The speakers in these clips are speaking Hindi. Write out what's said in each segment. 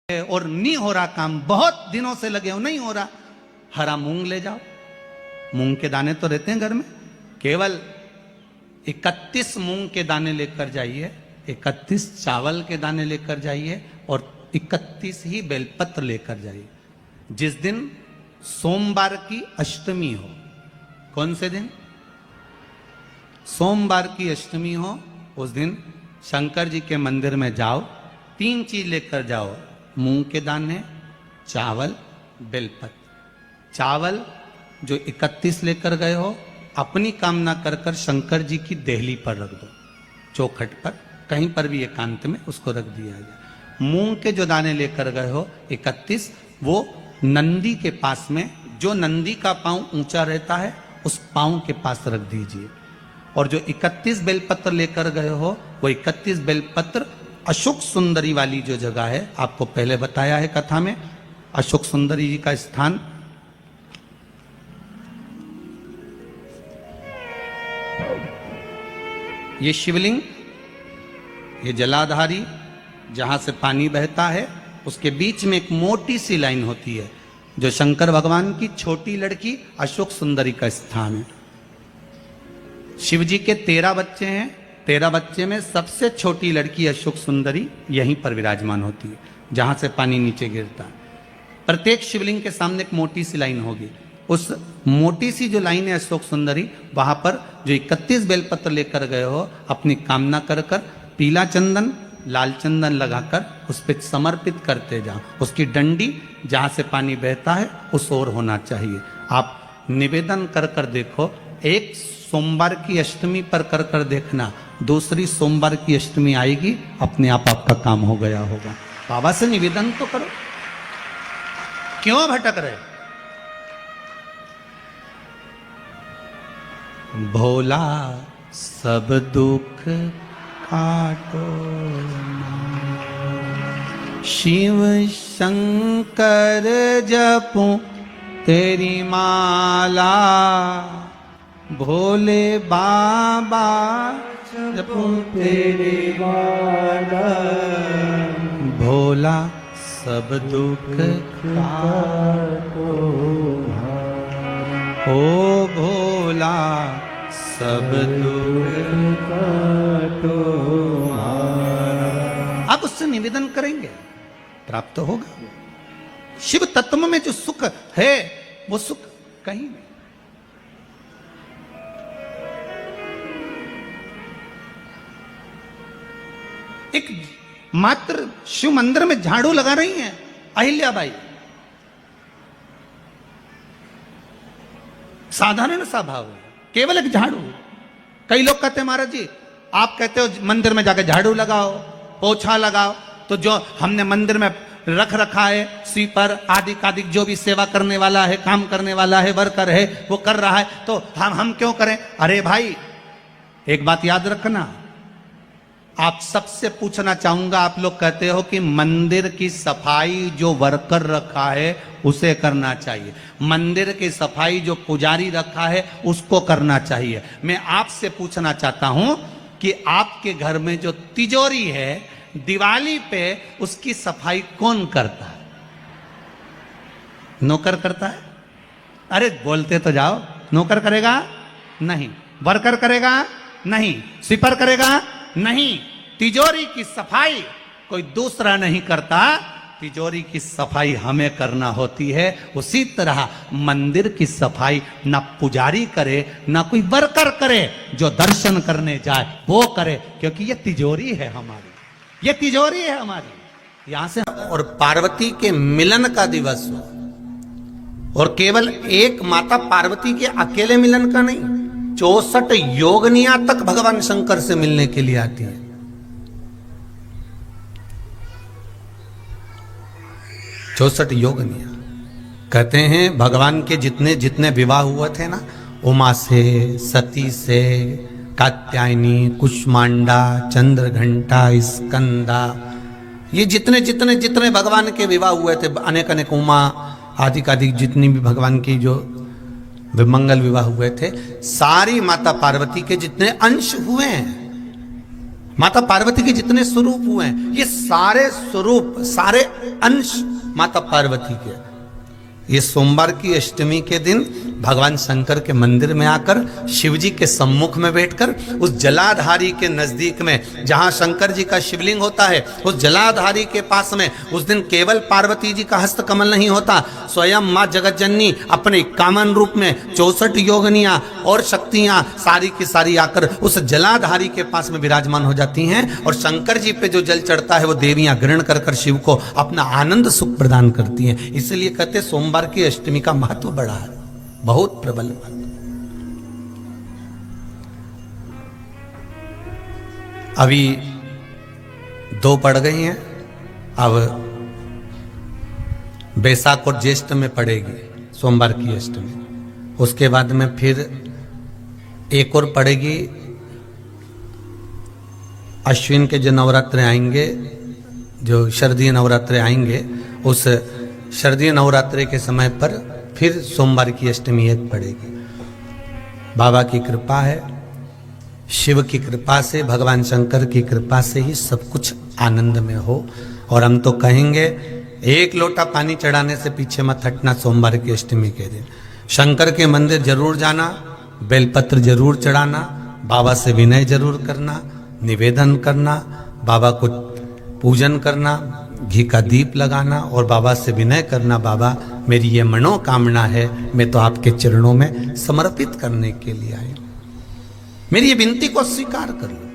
और नहीं हो रहा काम, बहुत दिनों से लगे हो नहीं हो रहा, हरा मूंग ले जाओ। मूंग के दाने तो रहते हैं घर में, केवल 31 मूंग के दाने लेकर जाइए, 31 चावल के दाने लेकर जाइए और 31 ही बेलपत्र लेकर जाइए। जिस दिन सोमवार की अष्टमी हो, कौन से दिन? सोमवार की अष्टमी हो, उस दिन शंकर जी के मंदिर में जाओ, 3 चीज लेकर जाओ, मूंग के दाने, चावल, बेलपत्र। चावल जो 31 लेकर गए हो, अपनी कामना कर कर शंकर जी की देहली पर रख दो, चौखट पर, कहीं पर भी एकांत में उसको रख दिया जाए। मूंग के जो दाने लेकर गए हो 31, वो नंदी के पास में, जो नंदी का पांव ऊंचा रहता है उस पांव के पास रख दीजिए। और जो 31 बेलपत्र लेकर गए हो, वो 31 बेलपत्र अशोक सुंदरी वाली जो जगह है, आपको पहले बताया है कथा में, अशोक सुंदरी जी का स्थान ये शिवलिंग, ये जलाधारी जहां से पानी बहता है, उसके बीच में एक मोटी सी लाइन होती है जो शंकर भगवान की छोटी लड़की अशोक सुंदरी का स्थान है। शिव जी के 13 बच्चे हैं, 13 बच्चे में सबसे छोटी लड़की अशोक सुंदरी यहीं पर विराजमान होती है, जहां से पानी नीचे गिरता है। प्रत्येक शिवलिंग के सामने एक मोटी सी लाइन होगी, उस मोटी सी जो लाइन है अशोक सुंदरी, वहां पर जो 31 बेलपत्र लेकर गए हो, अपनी कामना कर कर पीला चंदन, लाल चंदन लगाकर उस पर समर्पित करते जाओ। उसकी डंडी जहां से पानी बहता है उस ओर होना चाहिए। आप निवेदन कर कर देखो, एक सोमवार की अष्टमी पर कर कर देखना, दूसरी सोमवार की अष्टमी आएगी, अपने आप आपका काम हो गया होगा। बाबा से निवेदन तो करो, क्यों भटक रहे? भोला सब दुख काटो, शिव शंकर जपूं तेरी माला, भोले बाबा जपूं तेरी माला, भोला सब दुख काटो, ओ भोला सब दुख काटो। आप उससे निवेदन करेंगे, प्राप्त होगा। शिव तत्व में जो सुख है वो सुख कहीं नहीं। एक मात्र शिव मंदिर में झाड़ू लगा रही हैं अहिल्याबाई, साधारण सा भाव है, केवल एक झाड़ू। कई लोग कहते हैं महाराज जी, आप कहते हो मंदिर में जाकर झाड़ू लगाओ, पोछा लगाओ, तो जो हमने मंदिर में रख रखा है स्वीपर आदि आदि, जो भी सेवा करने वाला है, काम करने वाला है, वर्कर है, वो कर रहा है, तो हम क्यों करें? अरे भाई, एक बात याद रखना, आप सबसे पूछना चाहूंगा, आप लोग कहते हो कि मंदिर की सफाई जो वर्कर रखा है उसे करना चाहिए, मंदिर की सफाई जो पुजारी रखा है उसको करना चाहिए। मैं आपसे पूछना चाहता हूं कि आपके घर में जो तिजोरी है, दिवाली पे उसकी सफाई कौन करता है? नौकर करता है? अरे बोलते तो जाओ। नौकर करेगा? नहीं। वर्कर करेगा? नहीं। स्वीपर करेगा? नहीं। तिजोरी की सफाई कोई दूसरा नहीं करता, तिजोरी की सफाई हमें करना होती है। उसी तरह मंदिर की सफाई ना पुजारी करे ना कोई वर्कर करे, जो दर्शन करने जाए वो करे, क्योंकि ये तिजोरी है हमारी, ये तिजोरी है हमारी। यहां से और पार्वती के मिलन का दिवस हो, और केवल एक माता पार्वती के अकेले मिलन का नहीं, 64 योगनियां तक भगवान शंकर से मिलने के लिए आती है। 64 योगनियां। कहते हैं भगवान के जितने जितने विवाह हुए थे ना, उमा से, सती से, कात्यायनी, कुष्मांडा, चंद्रघंटा, स्कंदा, ये जितने जितने जितने भगवान के विवाह हुए थे, अनेक अनेक उमा आदि आदि, जितनी भी भगवान की जो मंगल विवाह हुए थे, सारी माता पार्वती के जितने अंश हुए हैं, माता पार्वती के जितने स्वरूप हुए हैं, ये सारे स्वरूप, सारे अंश माता पार्वती के। ये सोमवार की अष्टमी के दिन भगवान शंकर के मंदिर में आकर शिव जी के सम्मुख में बैठकर उस जलाधारी के नजदीक में, जहां शंकर जी का शिवलिंग होता है, उस जलाधारी के पास में उस दिन केवल पार्वती जी का हस्त कमल नहीं होता, स्वयं माँ जगतजननी अपने कामन रूप में 64 योगनियां और शक्तियां सारी की सारी आकर उस जलाधारी के पास में विराजमान हो जाती हैं, और शंकर जी पे जो जल चढ़ता है वो देवियां ग्रहण कर कर शिव को अपना आनंद सुख प्रदान करती हैं। इसलिए कहते सोमवार की अष्टमी का महत्व बड़ा है, बहुत प्रबल महत्व। अभी 2 पड़ गई हैं, अब बैसाख और ज्येष्ठ में पड़ेगी सोमवार की अष्टमी। उसके बाद में फिर एक और पड़ेगी, अश्विन के जो नवरात्र आएंगे, जो शरदीय नवरात्र आएंगे, उस शरदीय नवरात्रि के समय पर फिर सोमवार की अष्टमी एक पड़ेगी। बाबा की कृपा है, शिव की कृपा से, भगवान शंकर की कृपा से ही सब कुछ आनंद में हो। और हम तो कहेंगे 1 लोटा पानी चढ़ाने से पीछे मत हटना सोमवार की अष्टमी के दिन। शंकर के मंदिर जरूर जाना, बेलपत्र जरूर चढ़ाना, बाबा से विनय जरूर करना, निवेदन करना, बाबा को पूजन करना, घी का दीप लगाना और बाबा से विनय करना, बाबा मेरी ये मनोकामना है, मैं तो आपके चरणों में समर्पित करने के लिए आया, मेरी ये विनती को स्वीकार कर लो।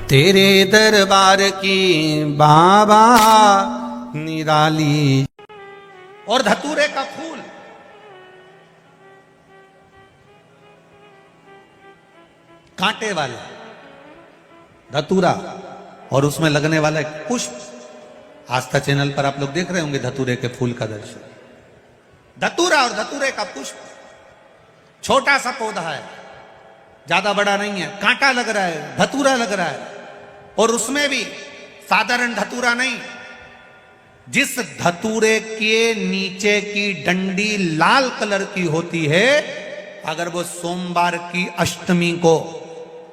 तेरे दरबार की बाबा निराली। और धतूरे का फूल, कांटे वाला धतूरा, और उसमें लगने वाला एक पुष्प। आस्था चैनल पर आप लोग देख रहे होंगे धतूरे के फूल का दर्शन। धतूरा और धतूरे का पुष्प, छोटा सा पौधा है, ज्यादा बड़ा नहीं है, कांटा लग रहा है, धतूरा लग रहा है, और उसमें भी साधारण धतूरा नहीं, जिस धतूरे के नीचे की डंडी लाल कलर की होती है, अगर वो सोमवार की अष्टमी को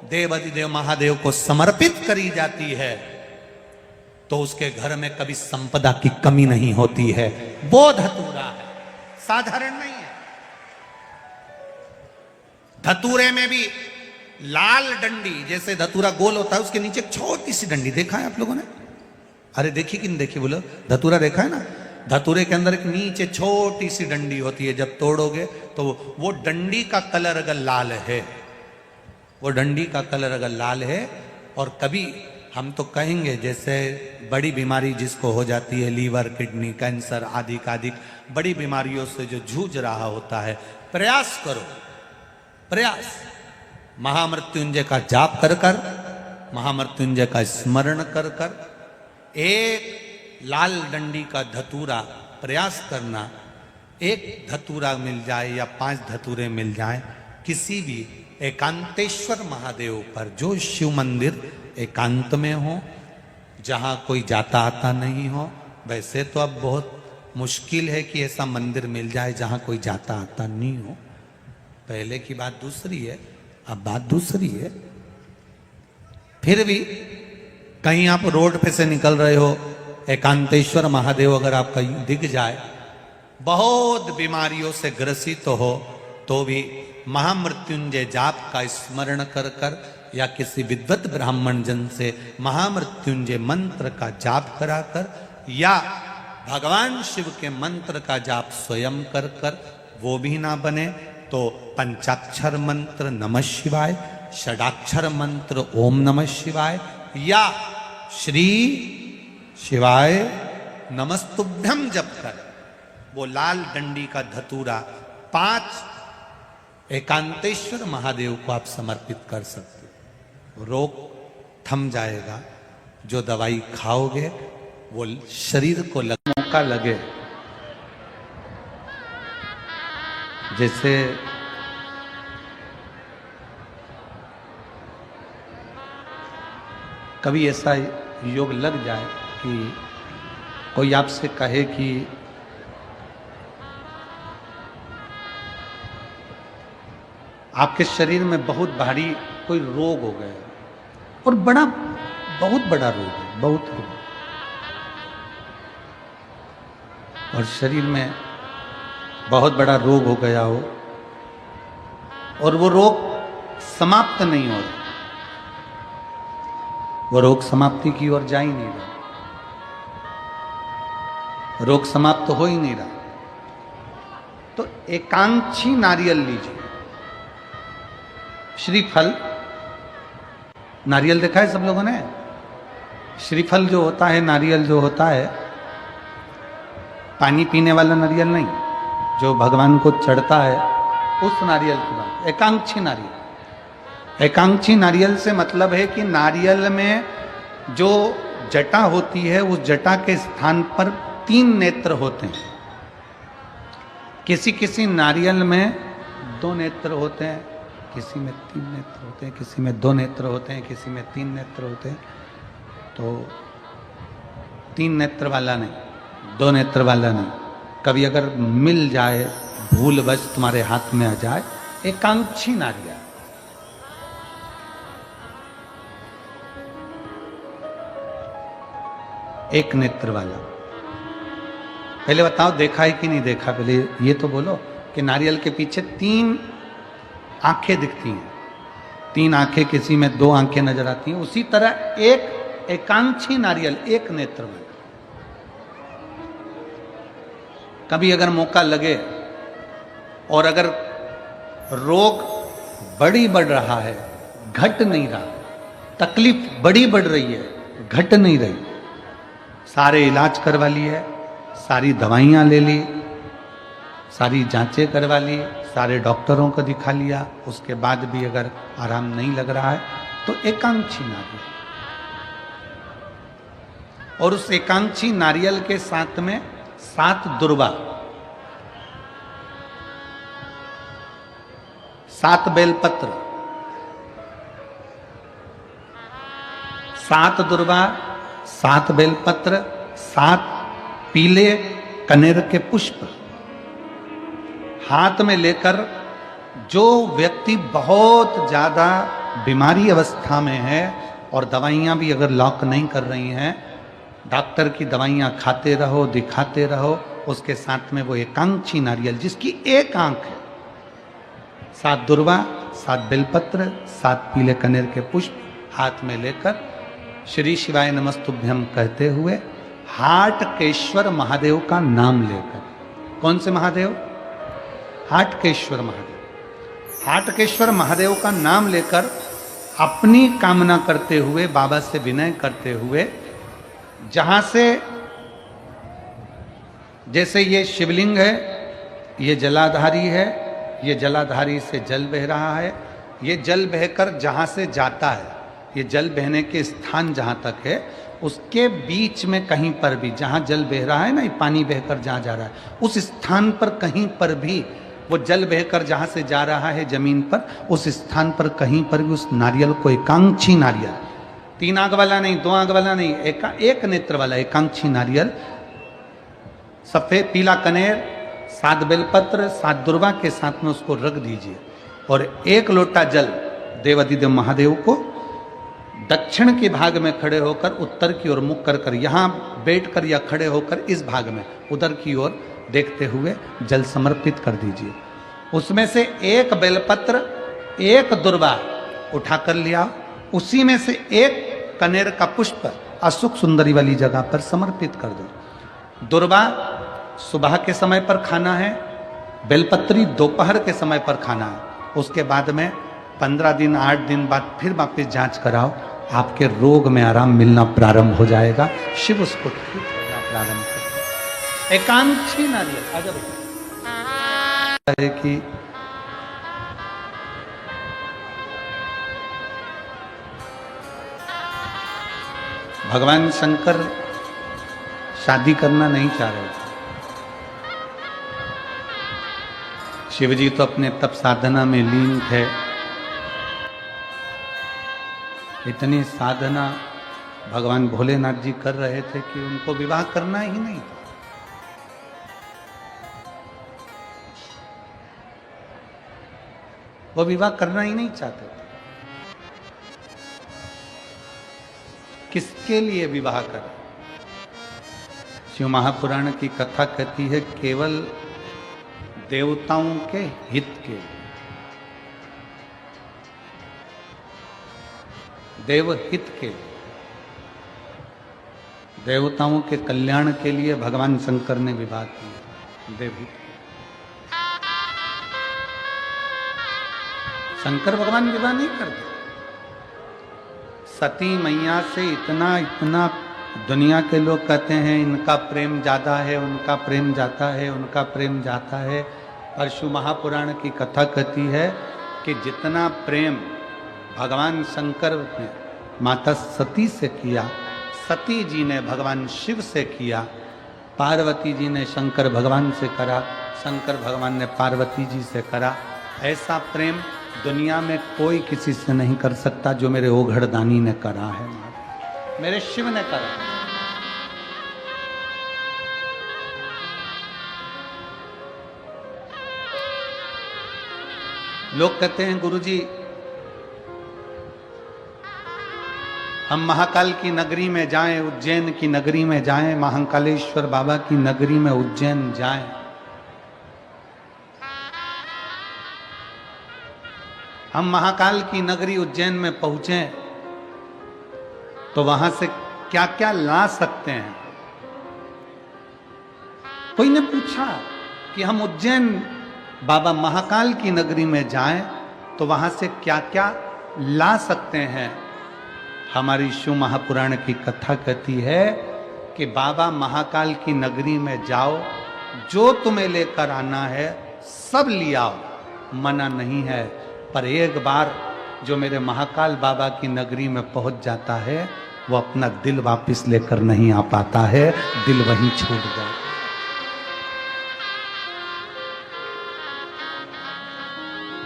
देवाधिदेव महादेव को समर्पित करी जाती है तो उसके घर में कभी संपदा की कमी नहीं होती है। वो धतूरा है, साधारण नहीं है। धतूरे में भी लाल डंडी, जैसे धतूरा गोल होता है उसके नीचे एक छोटी सी डंडी, देखा है आप लोगों ने? अरे देखी कि नहीं देखी बोलो? धतूरा देखा है ना? धतूरे के अंदर एक नीचे छोटी सी डंडी होती है, जब तोड़ोगे तो वो डंडी का कलर अगर लाल है, वो डंडी का कलर अगर लाल है, और कभी हम तो कहेंगे जैसे बड़ी बीमारी जिसको हो जाती है, लीवर, किडनी, कैंसर आदि आदि बड़ी बीमारियों से जो जूझ रहा होता है, प्रयास करो, प्रयास महामृत्युंजय का जाप कर कर, महामृत्युंजय का स्मरण कर कर, एक लाल डंडी का धतूरा प्रयास करना, एक धतूरा मिल जाए या 5 धतूरे मिल जाए किसी भी एकांतेश्वर महादेव पर, जो शिव मंदिर एकांत में हो, जहाँ कोई जाता आता नहीं हो। वैसे तो अब बहुत मुश्किल है कि ऐसा मंदिर मिल जाए जहाँ कोई जाता आता नहीं हो, पहले की बात दूसरी है, अब बात दूसरी है। फिर भी कहीं आप रोड पे से निकल रहे हो, एकांतेश्वर महादेव अगर आपका दिख जाए, बहुत बीमारियों से ग्रसित हो, तो भी महामृत्युंजय जाप का स्मरण कर कर या किसी विद्वत ब्राह्मण जन से महामृत्युंजय मंत्र का जाप कराकर, या भगवान शिव के मंत्र का जाप स्वयं कर कर, वो भी ना बने तो पंचाक्षर मंत्र नमः शिवाय, षडाक्षर मंत्र ओम नमः शिवाय, या श्री शिवाय नमस्तुभ्यम जप कर वो लाल डंडी का धतूरा 5 एकांतेश्वर महादेव को आप समर्पित कर सकते हो। रोग थम जाएगा, जो दवाई खाओगे वो शरीर को मौका लगे। जैसे कभी ऐसा योग लग जाए कि कोई आपसे कहे कि आपके शरीर में बहुत भारी कोई रोग हो गया और बहुत बड़ा रोग है, बहुत रोग, और शरीर में बहुत बड़ा रोग हो गया हो और वो रोग समाप्त नहीं हो रहा, वो रोग समाप्ति की ओर जा ही नहीं रहा, रोग समाप्त हो ही नहीं रहा, तो एकांक्षी नारियल लीजिए। श्रीफल, नारियल देखा है सब लोगों ने? श्रीफल जो होता है, नारियल जो होता है, पानी पीने वाला नारियल नहीं, जो भगवान को चढ़ता है उस नारियल की बात। एकांक्षी नारियल, एकांक्षी नारियल से मतलब है कि नारियल में जो जटा होती है उस जटा के स्थान पर 3 नेत्र होते हैं। किसी किसी नारियल में 2 नेत्र होते हैं, किसी में 3 नेत्र होते हैं, किसी में 2 नेत्र होते हैं, किसी में 3 नेत्र होते हैं। तो 3 नेत्र वाला नहीं, 2 नेत्र वाला नहीं, कभी अगर मिल जाए, भूलवश तुम्हारे हाथ में आ जाए, एकांक्षी नारियल। एक नेत्र वाला, पहले बताओ देखा है कि नहीं देखा? पहले ये तो बोलो कि नारियल के पीछे 3 आंखें दिखती हैं, 3 आंखें, किसी में 2 आंखें नजर आती हैं। उसी तरह एक एकांक्षी नारियल, एक नेत्र वाला। कभी अगर मौका लगे और अगर रोग बढ़ रहा है, घट नहीं रहा, तकलीफ बढ़ रही है, घट नहीं रही, सारे इलाज करवा लिए, सारी दवाइयाँ ले ली, सारी जांचें करवा ली, सारे डॉक्टरों को दिखा लिया, उसके बाद भी अगर आराम नहीं लग रहा है तो एकांक्षी नारियल। और उस एकांक्षी नारियल के साथ में 7 दुर्वा, 7 बेलपत्र, 7 दुर्वा, 7 बेलपत्र, 7 पीले कनेर के पुष्प हाथ में लेकर, जो व्यक्ति बहुत ज्यादा बीमारी अवस्था में है और दवाइयां भी अगर लॉक नहीं कर रही हैं, डॉक्टर की दवाइयां खाते रहो, दिखाते रहो, उसके साथ में वो एकांक्षी नारियल जिसकी एक आंख है, 7 दुर्वा, 7 बेलपत्र, 7 पीले कनेर के पुष्प हाथ में लेकर श्री शिवाय नमस्तुभ्यम कहते हुए हाटकेश्वर महादेव का नाम लेकर। कौन से महादेव? हाटकेश्वर महादेव। हाटकेश्वर महादेव का नाम लेकर अपनी कामना करते हुए, बाबा से विनय करते हुए, जहां से, जैसे ये शिवलिंग है, ये जलाधारी है, ये जलाधारी से जल बह रहा है, ये जल बहकर जहां से जाता है, ये जल बहने के स्थान जहां तक है, उसके बीच में कहीं पर भी, जहां जल बह रहा है ना, ये पानी बहकर जहां जा रहा है, उस स्थान पर कहीं पर भी, वो जल बहकर जहां से जा रहा है जमीन पर, उस स्थान पर कहीं पर भी उस नारियल को, एकांक्षी नारियल, 3 आंख वाला नहीं, 2 आंख वाला नहीं, एक नेत्र वाला एकांक्षी नारियल, सफेद पीला कनेर, 7 बेलपत्र, 7 दुर्वा के साथ में उसको रख दीजिए और 1 लोटा जल देवाधिदेव महादेव को दक्षिण के भाग में खड़े होकर, उत्तर की ओर मुख कर यहाँ बैठकर या खड़े होकर इस भाग में उधर की ओर देखते हुए जल समर्पित कर दीजिए। उसमें से 1 बेलपत्र, 1 दुर्वा उठा कर लिया, उसी में से 1 कनेर का पुष्प अशोक सुंदरी वाली जगह पर समर्पित कर दो। दुर्वा सुबह के समय पर खाना है, बेलपत्री दोपहर के समय पर खाना है। उसके बाद में 15 दिन 8 दिन बाद फिर वापस जांच कराओ, आपके रोग में आराम मिलना प्रारंभ हो जाएगा, शिव उसको ठीक करना प्रारंभ कर। एकांक्षी नारियल अजब है कि भगवान शंकर शादी करना नहीं चाह रहे थे। शिव जी तो अपने तप साधना में लीन थे, इतनी साधना भगवान भोलेनाथ जी कर रहे थे कि उनको विवाह करना ही नहीं था। वो विवाह करना ही नहीं चाहते थे। किसके लिए विवाह करें? शिव महापुराण की कथा कहती है केवल देवताओं के हित के लिए, देवहित के लिए, देवताओं के कल्याण के लिए भगवान शंकर ने विवाह किया। देवहित शंकर भगवान विवाह नहीं करते। सती मैया से इतना दुनिया के लोग कहते हैं इनका प्रेम ज्यादा है, उनका प्रेम जाता है, उनका प्रेम जाता है। और शिव महापुराण की कथा कहती है कि जितना प्रेम भगवान शंकर ने माता सती से किया, सती जी ने भगवान शिव से किया, पार्वती जी ने शंकर भगवान से करा, शंकर भगवान ने पार्वती जी से करा, ऐसा प्रेम दुनिया में कोई किसी से नहीं कर सकता जो मेरे ओघड़दानी ने करा है, मेरे शिव ने करा। लोग कहते हैं गुरुजी हम महाकाल की नगरी में जाएं, उज्जैन की नगरी में जाएं, महाकालेश्वर बाबा की नगरी में उज्जैन जाएं। हम महाकाल की नगरी उज्जैन में पहुंचे तो वहां से क्या क्या ला सकते हैं? कोई ने पूछा कि हम उज्जैन बाबा महाकाल की नगरी में जाएं तो वहां से क्या क्या ला सकते हैं? हमारी शिव महापुराण की कथा कहती है कि बाबा महाकाल की नगरी में जाओ, जो तुम्हें लेकर आना है सब ले आओ, मना नहीं है। पर एक बार जो मेरे महाकाल बाबा की नगरी में पहुंच जाता है वो अपना दिल वापस लेकर नहीं आ पाता है, दिल वहीं छूट जाता।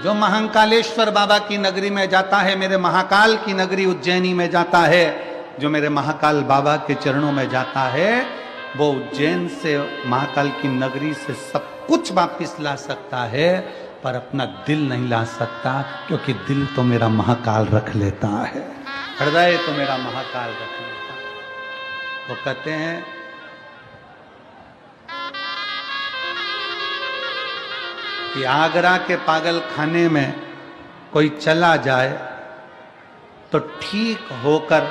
जो महाकालेश्वर बाबा की नगरी में जाता है, मेरे महाकाल की नगरी उज्जैनी में जाता है, जो मेरे महाकाल बाबा के चरणों में जाता है, वो उज्जैन से महाकाल की नगरी से सब कुछ वापस ला सकता है, पर अपना दिल नहीं ला सकता, क्योंकि दिल तो मेरा महाकाल रख लेता है, हृदय तो मेरा महाकाल रख लेता है। वो कहते हैं कि आगरा के पागल खाने में कोई चला जाए तो ठीक होकर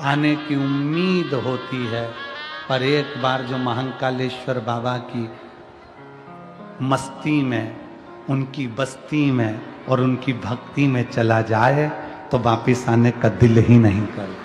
आने की उम्मीद होती है, पर एक बार जो महाकालेश्वर बाबा की मस्ती में, उनकी बस्ती में और उनकी भक्ति में चला जाए तो वापिस आने का दिल ही नहीं करता।